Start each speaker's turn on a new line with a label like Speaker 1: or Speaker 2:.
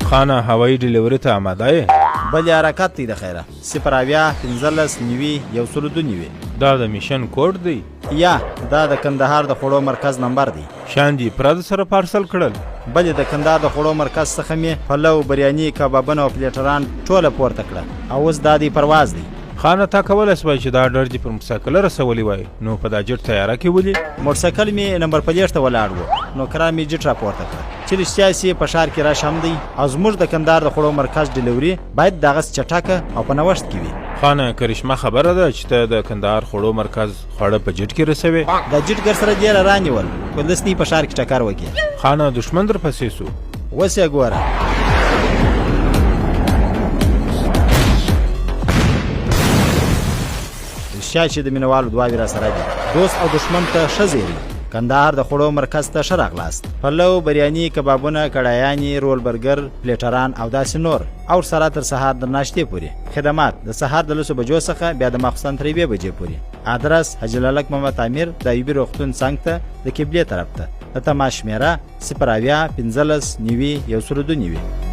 Speaker 1: خانه هوایي ډیلیوري ته آماده یې؟
Speaker 2: بلې حرکت دی د خیره 080 15 92
Speaker 1: دا د میشن کوډ دی
Speaker 2: یا دا د کندهار د خوړو مرکز نمبر دی.
Speaker 1: شان دي پرد سره پارسل کړل؟
Speaker 2: بلې د کندهار د خوړو مرکز څخه مې پلو، بریاني، کبابونه او پلیټران ټوله پورته کړه او اوس دا دی پرواز دی.
Speaker 1: خانه تا کولی سوای چې دا ډر دې پر موټرسایکل رسولی وای، نو په دا جټ تیاره کې ولې؟
Speaker 2: موټرسایکل مې نمبر پلیټ ته ولاړ و، نوکران مې جټ راپورته کړ چې رښتیا سي په ښار کې راشم دی او زموږ د کندهار د خوړو مرکز ډیلیوري باید دغسې چټکه او په نوښت کې وي.
Speaker 1: خانه کرشمه خبره ده چې ته د کندهار خوړو مرکز خواړه په جټ کې رسوي؟
Speaker 2: دا جټ ګر سره ډېره رانیول ولسني په ښار کې ټکر وکړي.
Speaker 1: خانه دښمن در پسې سو؟
Speaker 2: اوس یې ګوره. رښتیا چې د مینوالو دعاوې را سره دي. دوست او دښمن ته ښه زیری. کندهار د خوړو مرکز ته ښه راغلاست. پلو، بریاني، کبابونه، کړایانې، رول برګر، پلیټران او داسې نور او سره تر سهار د ناشتې پورې خدمات د سهار د 10 بجو څخه بیا د ماخوستن تر 2 بجې پورې. ادرس حاجي لالک محمد امیر د ایوبي روغتون څنګ ته د قبلې طرف ته. د تماس شمیره 080 15 90 102.